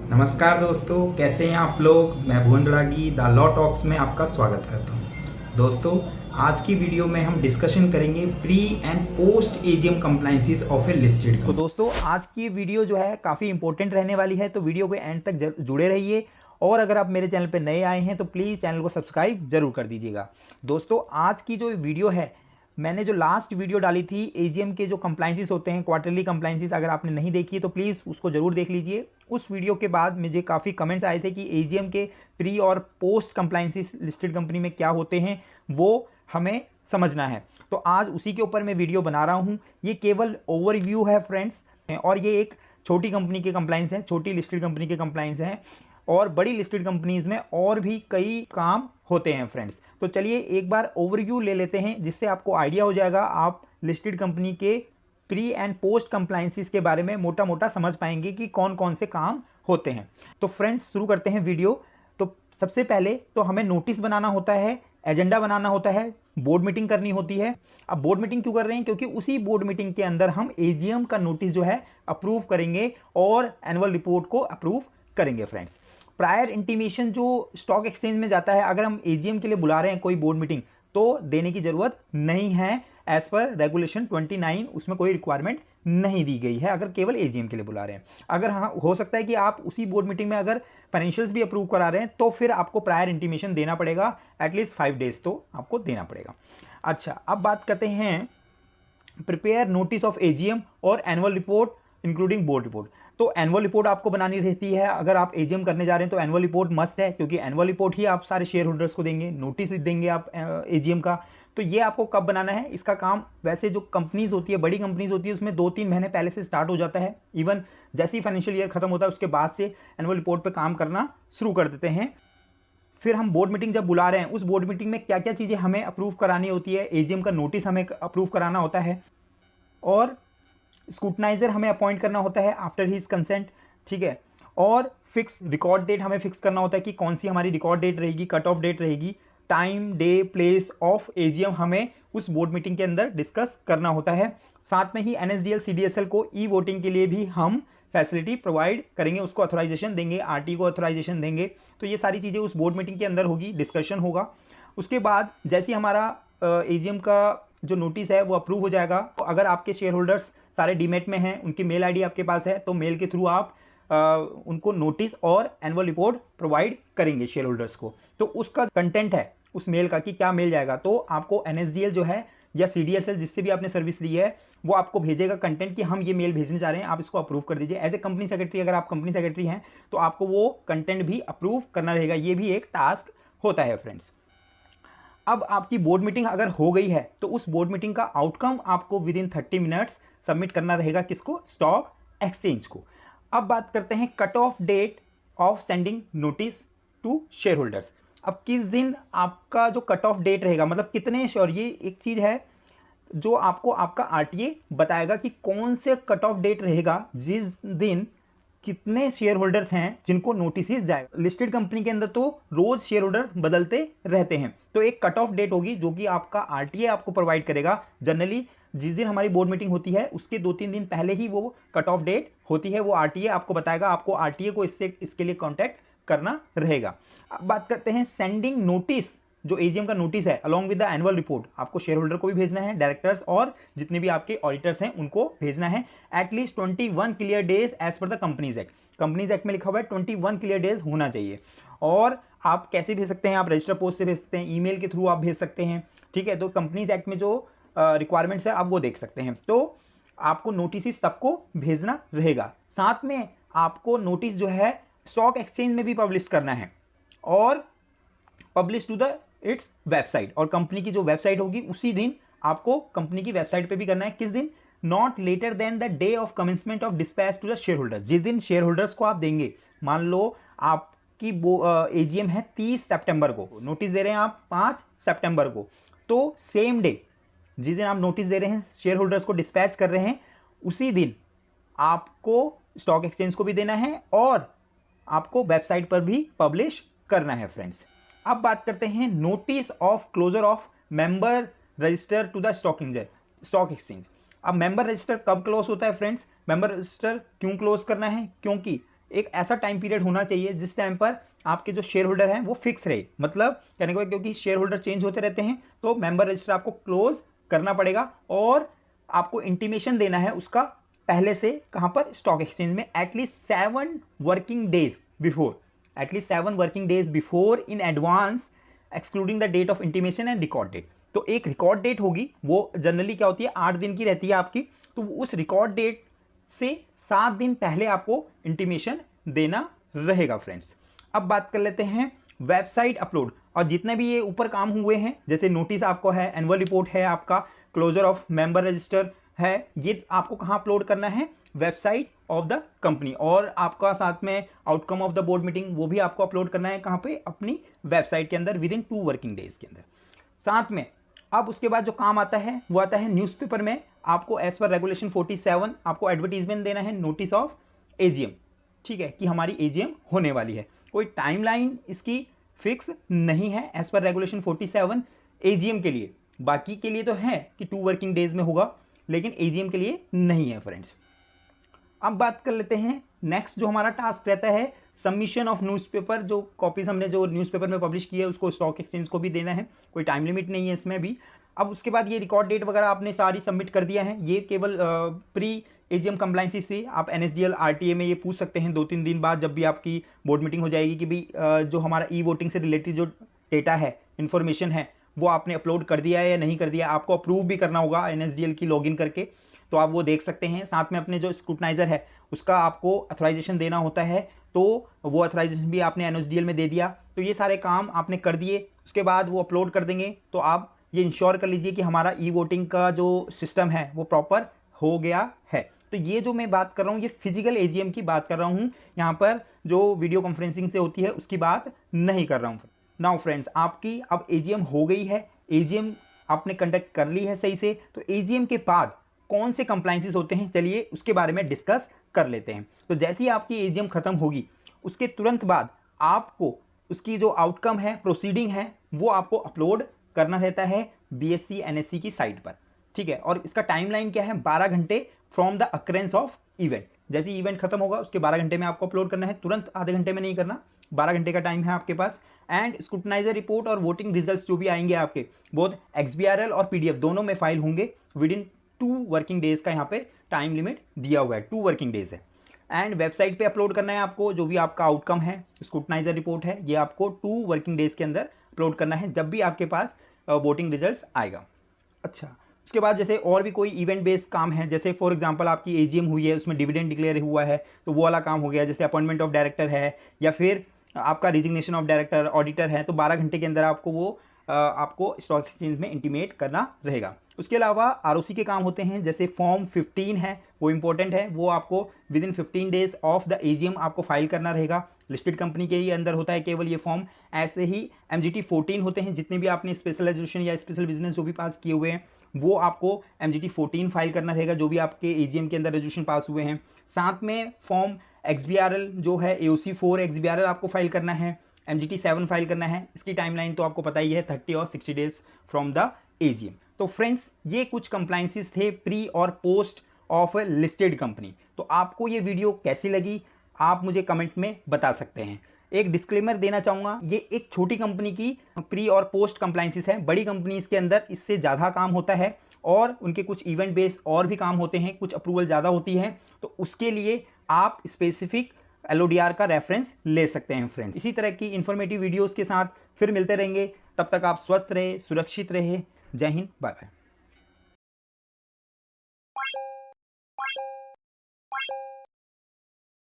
नमस्कार दोस्तों, कैसे हैं आप लोग। मैं भुवन दड़ागी द लॉ टॉक्स में आपका स्वागत करता हूं। दोस्तों, आज की वीडियो में हम डिस्कशन करेंगे pre and post AGM compliances of A listed company. तो दोस्तों, आज की वीडियो जो है काफ़ी इंपॉर्टेंट रहने वाली है, तो वीडियो के एंड तक जुड़े रहिए। और अगर आप मेरे चैनल पर नए आए हैं तो प्लीज़ चैनल को सब्सक्राइब जरूर कर दीजिएगा। दोस्तों, आज की जो वीडियो है, मैंने जो लास्ट वीडियो डाली थी एजीएम के जो कंप्लायंसेस होते हैं, क्वार्टरली कंप्लायंसेस, अगर आपने नहीं देखी है तो प्लीज़ उसको ज़रूर देख लीजिए। उस वीडियो के बाद मुझे काफ़ी कमेंट्स आए थे कि एजीएम के प्री और पोस्ट कंप्लायंसेस लिस्टेड कंपनी में क्या होते हैं वो हमें समझना है। तो आज उसी के ऊपर मैं वीडियो बना रहा हूँ। ये केवल ओवरव्यू है फ्रेंड्स, और ये एक छोटी कंपनी के कंप्लायंस हैं, छोटी लिस्टेड कंपनी के कंप्लायंस हैं। और बड़ी लिस्टेड कंपनीज में और भी कई काम होते हैं फ्रेंड्स। तो चलिए एक बार ओवरव्यू ले लेते हैं, जिससे आपको आइडिया हो जाएगा, आप लिस्टेड कंपनी के प्री एंड पोस्ट कंप्लायंसेस के बारे में मोटा मोटा समझ पाएंगे कि कौन कौन से काम होते हैं। तो फ्रेंड्स, शुरू करते हैं वीडियो। तो सबसे पहले तो हमें नोटिस बनाना होता है, एजेंडा बनाना होता है, बोर्ड मीटिंग करनी होती है। अब बोर्ड मीटिंग क्यों कर रहे हैं? क्योंकि उसी बोर्ड मीटिंग के अंदर हम एजीएम का नोटिस जो है अप्रूव करेंगे और एनुअल रिपोर्ट को अप्रूव करेंगे फ्रेंड्स। प्रायर इंटीमेशन जो स्टॉक एक्सचेंज में जाता है, अगर हम एजीएम के लिए बुला रहे हैं कोई बोर्ड मीटिंग, तो देने की जरूरत नहीं है। एज पर रेगुलेशन 29 उसमें कोई रिक्वायरमेंट नहीं दी गई है, अगर केवल एजीएम के लिए बुला रहे हैं। अगर हाँ, हो सकता है कि आप उसी बोर्ड मीटिंग में अगर फाइनेंशियल्स भी अप्रूव करा रहे हैं तो फिर आपको प्रायर इंटीमेशन देना पड़ेगा, एटलीस्ट 5 डेज तो आपको देना पड़ेगा। अच्छा, अब बात करते हैं प्रिपेयर नोटिस ऑफ एजीएम और annual report including board report. तो एनुअल रिपोर्ट आपको बनानी रहती है। अगर आप एजीएम करने जा रहे हैं तो एनुअल रिपोर्ट मस्ट है, क्योंकि एनुअल रिपोर्ट ही आप सारे शेयर होल्डर्स को देंगे, नोटिस देंगे आप एजीएम का। तो ये आपको कब बनाना है, इसका काम वैसे जो कंपनीज होती है, बड़ी कंपनीज होती है, उसमें 2-3 महीने पहले से स्टार्ट हो जाता है। इवन जैसे ही फाइनेंशियल ईयर खत्म होता है उसके बाद से एनुअल रिपोर्ट पर काम करना शुरू कर देते हैं। फिर हम बोर्ड मीटिंग जब बुला रहे हैं, उस बोर्ड मीटिंग में क्या क्या चीज़ें हमें अप्रूव करानी होती है, एजीएम का नोटिस हमें अप्रूव कराना होता है, और स्क्रूटनाइजर हमें अपॉइंट करना होता है आफ्टर हिज कंसेंट, ठीक है। और फिक्स रिकॉर्ड डेट हमें फिक्स करना होता है कि कौन सी हमारी रिकॉर्ड डेट रहेगी, कट ऑफ डेट रहेगी। Time, day, place of AGM हमें उस बोर्ड मीटिंग के अंदर डिस्कस करना होता है। साथ में ही एनएसडीएल सीडीएसएल को ई वोटिंग के लिए भी हम फैसिलिटी प्रोवाइड करेंगे, उसको ऑथराइजेशन देंगे, आरटी को ऑथराइजेशन देंगे। तो ये सारी चीज़ें उस बोर्ड मीटिंग के अंदर होगी, डिस्कशन होगा। उसके बाद जैसे हमारा एजीएम का जो नोटिस है वो अप्रूव हो जाएगा, तो अगर आपके शेयर होल्डर्स सारे डीमेट में हैं, उनकी मेल आईडी आपके पास है, तो मेल के थ्रू आप उनको नोटिस और एनुअल रिपोर्ट प्रोवाइड करेंगे शेयर होल्डर्स को। तो उसका कंटेंट है उस मेल का कि क्या मेल जाएगा, तो आपको एनएसडीएल जो है या सीडीएसएल जिससे भी आपने सर्विस ली है वो आपको भेजेगा कंटेंट कि हम ये मेल भेजने जा रहे हैं, आप इसको अप्रूव कर दीजिए। एज ए कंपनी सेक्रेटरी, अगर आप कंपनी सेक्रेटरी हैं तो आपको वो कंटेंट भी अप्रूव करना रहेगा। ये भी एक टास्क होता है फ्रेंड्स। अब आपकी बोर्ड मीटिंग अगर हो गई है तो उस बोर्ड मीटिंग का आउटकम आपको विद इन 30 मिनट्स सबमिट करना रहेगा, किसको? स्टॉक एक्सचेंज को। अब बात करते हैं cut off date of sending notice to shareholders. अब किस दिन आपका जो कट ऑफ डेट रहेगा, मतलब कितने, और ये एक चीज़ है जो आपको आपका आरटीए बताएगा कि कौन से कट ऑफ डेट रहेगा जिस दिन कितने शेयर होल्डर्स हैं जिनको नोटिस जाएगा। लिस्टेड कंपनी के अंदर तो रोज शेयर होल्डर बदलते रहते हैं, तो एक कट ऑफ डेट होगी जो कि आपका आरटीए आपको प्रोवाइड करेगा। जनरली जिस दिन हमारी बोर्ड मीटिंग होती है उसके 2-3 दिन पहले ही वो कट ऑफ डेट होती है, वो आरटीए आपको बताएगा। आपको आरटीए को इसके लिए कॉन्टैक्ट करना रहेगा। अब बात करते हैं सेंडिंग नोटिस, जो एजीएम का नोटिस है along with the annual report, आपको शेयर होल्डर को भी भेजना है, डायरेक्टर्स और जितने भी आपके ऑडिटर्स हैं उनको भेजना है। At least 21 clear days as per the Companies Act. Companies Act में लिखा हुआ है 21 क्लियर डेज होना चाहिए। और आप कैसे भेज सकते हैं? आप रजिस्टर पोस्ट से भेज सकते हैं, ईमेल के थ्रू आप भेज सकते हैं, ठीक है। तो कंपनीज एक्ट में जो रिक्वायरमेंट्स है आप वो देख सकते हैं। तो आपको नोटिस सबको भेजना रहेगा। साथ में आपको नोटिस जो है स्टॉक एक्सचेंज में भी पब्लिश करना है, और publish to the its website, और कंपनी की जो वेबसाइट होगी उसी दिन आपको कंपनी की वेबसाइट पे भी करना है। किस दिन? Not later than the day of commencement of dispatch to the shareholders. जिस दिन शेयर होल्डर्स को आप देंगे, मान लो आपकी एजीएम है 30 सितंबर को, नोटिस दे रहे हैं आप 5 सितंबर को, तो सेम डे जिस दिन आप नोटिस दे रहे हैं, शेयर होल्डर्स को डिस्पैच कर रहे हैं, उसी दिन आपको स्टॉक एक्सचेंज को भी देना है और आपको वेबसाइट पर भी पब्लिश करना है फ्रेंड्स। अब बात करते हैं notice of closure of member register to the stock exchange. अब मेंबर रजिस्टर कब क्लोज होता है फ्रेंड्स? मेंबर रजिस्टर क्यों क्लोज करना है? क्योंकि एक ऐसा टाइम पीरियड होना चाहिए जिस टाइम पर आपके जो शेयर होल्डर हैं वो फिक्स रहे। मतलब कहने का क्योंकि शेयर होल्डर चेंज होते रहते हैं तो मेंबर रजिस्टर आपको क्लोज करना पड़ेगा और आपको इंटीमेशन देना है उसका पहले से, कहां पर, स्टॉक एक्सचेंज में, at least 7 working days before, at least 7 working days before in advance, excluding the date of intimation and record date. तो एक रिकॉर्ड डेट होगी, वो जनरली क्या होती है 8 दिन की रहती है आपकी, तो उस रिकॉर्ड डेट से 7 दिन पहले आपको इंटीमेशन देना रहेगा फ्रेंड्स। अब बात कर लेते हैं वेबसाइट अपलोड, और जितने भी ये ऊपर काम हुए हैं, जैसे नोटिस आपको है, एनुअल रिपोर्ट है, आपका क्लोजर ऑफ मेंबर रजिस्टर है, ये आपको कहाँ अपलोड करना है, वेबसाइट ऑफ द कंपनी। और आपका साथ में outcome of the board meeting वो भी आपको अपलोड करना है, कहाँ पे, अपनी वेबसाइट के अंदर विद इन 2 वर्किंग डेज के अंदर। साथ में अब उसके बाद जो काम आता है वो आता है न्यूज़पेपर में, आपको एज पर रेगुलेशन 47 आपको एडवर्टीजमेंट देना है, नोटिस ऑफ एजीएम, ठीक है, कि हमारी एजीएम होने वाली है। कोई टाइमलाइन इसकी फिक्स नहीं है एज पर रेगुलेशन 47 एजीएम के लिए, बाकी के लिए तो है कि 2 वर्किंग डेज में होगा, लेकिन एजीएम के लिए नहीं है फ्रेंड्स। अब बात कर लेते हैं नेक्स्ट जो हमारा टास्क रहता है, सबमिशन ऑफ न्यूज़पेपर, जो कॉपीज हमने जो न्यूज़पेपर में पब्लिश की है उसको स्टॉक एक्सचेंज को भी देना है, कोई टाइम लिमिट नहीं है इसमें भी। अब उसके बाद ये रिकॉर्ड डेट वगैरह आपने सारी सबमिट कर दिया है, ये केवल प्री एजीएम कंप्लाइंसी से आप एनएसडीएल आरटीए में ये पूछ सकते हैं 2-3 दिन बाद, जब भी आपकी बोर्ड मीटिंग हो जाएगी, कि भाई जो हमारा ई वोटिंग से रिलेटेड जो डेटा है, इन्फॉर्मेशन है, वो आपने अपलोड कर दिया है या नहीं कर दिया। आपको अप्रूव भी करना होगा एनएसडीएल की लॉगिन करके, तो आप वो देख सकते हैं। साथ में अपने जो स्क्रूटनाइजर है उसका आपको अथोराइजेशन देना होता है, तो वो अथोराइजेशन भी आपने एनएसडीएल में दे दिया। तो ये सारे काम आपने कर दिए, उसके बाद वो अपलोड कर देंगे। तो आप ये इंश्योर कर लीजिए कि हमारा ई वोटिंग का जो सिस्टम है वो प्रॉपर हो गया है। तो ये जो मैं बात कर रहा हूँ ये फिजिकल एजीएम की बात कर रहा हूँ, यहाँ पर जो वीडियो कॉन्फ्रेंसिंग से होती है उसकी बात नहीं कर रहा हूँ। नाउ फ्रेंड्स, आपकी अब एजीएम हो गई है, एजीएम आपने कंडक्ट कर ली है सही से, तो एजीएम के बाद कौन से कंप्लाइंसेस होते हैं, चलिए उसके बारे में डिस्कस कर लेते हैं। तो जैसे ही आपकी एजीएम खत्म होगी उसके तुरंत बाद आपको उसकी जो आउटकम है, प्रोसीडिंग है, वो आपको अपलोड करना रहता है बीएससी एनएससी की साइट पर, ठीक है। और इसका टाइमलाइन क्या है, 12 घंटे from the occurrence of event. जैसे इवेंट खत्म होगा उसके 12 घंटे में आपको अपलोड करना है, तुरंत आधे घंटे में नहीं करना, 12 घंटे का टाइम है आपके पास। एंड स्क्रूटनाइजर रिपोर्ट और वोटिंग रिजल्ट्स जो भी आएंगे आपके, बोथ XBRL और PDF दोनों में फाइल होंगे विद इन 2 वर्किंग डेज का यहाँ पे टाइम लिमिट दिया हुआ है, 2 वर्किंग डेज है। एंड वेबसाइट पे अपलोड करना है आपको, जो भी आपका आउटकम है, स्क्रूटनाइजर रिपोर्ट है, ये आपको 2 वर्किंग डेज के अंदर अपलोड करना है जब भी आपके पास वोटिंग रिजल्ट्स आएगा। अच्छा, उसके बाद जैसे और भी कोई इवेंट बेस्ड काम है, जैसे फॉर एग्जांपल आपकी एजीएम हुई है, उसमें डिविडेंड डिक्लेयर हुआ है, तो वो वाला काम हो गया। जैसे अपॉइंटमेंट ऑफ डायरेक्टर है, या फिर आपका रिजिग्नेशन ऑफ डायरेक्टर, ऑडिटर है, तो 12 घंटे के अंदर आपको वो आपको स्टॉक एक्सचेंज में इंटीमेट करना रहेगा। उसके अलावा आरओसी के काम होते हैं, जैसे फॉर्म 15 है, वो इंपॉर्टेंट है, वो आपको with in 15 days of the AGM आपको फाइल करना रहेगा। लिस्टेड कंपनी के ही अंदर होता है केवल ये फॉर्म। ऐसे ही MGT 14 होते हैं, जितने भी आपने स्पेशलाइजेशन या स्पेशल बिजनेस जो भी पास किए हुए हैं वो आपको MGT 14 फाइल करना रहेगा, जो भी आपके एजीएम के अंदर रेजोल्यूशन पास हुए हैं। साथ में फॉर्म XBRL जो है, AOC 4 XBRL आपको फाइल करना है, MGT 7 फाइल करना है। इसकी टाइमलाइन तो आपको पता ही है, 30 और 60 डेज फ्रॉम द एजीएम। तो फ्रेंड्स, ये कुछ कंप्लाइंसेस थे प्री और post of A listed company. तो आपको ये वीडियो कैसी लगी आप मुझे कमेंट में बता सकते हैं। एक डिस्क्लेमर देना चाहूँगा, ये एक छोटी कंपनी की प्री और पोस्ट कंप्लाइंसेस है, बड़ी कंपनीज के अंदर इससे ज़्यादा काम होता है और उनके कुछ इवेंट बेस्ड और भी काम होते हैं, कुछ अप्रूवल ज़्यादा होती है, तो उसके लिए आप स्पेसिफिक LODR का रेफरेंस ले सकते हैं फ्रेंड्स। इसी तरह की इन्फॉर्मेटिव वीडियोज़ के साथ फिर मिलते रहेंगे, तब तक आप स्वस्थ रहे, सुरक्षित रहे। जय हिंद, बाय बाय।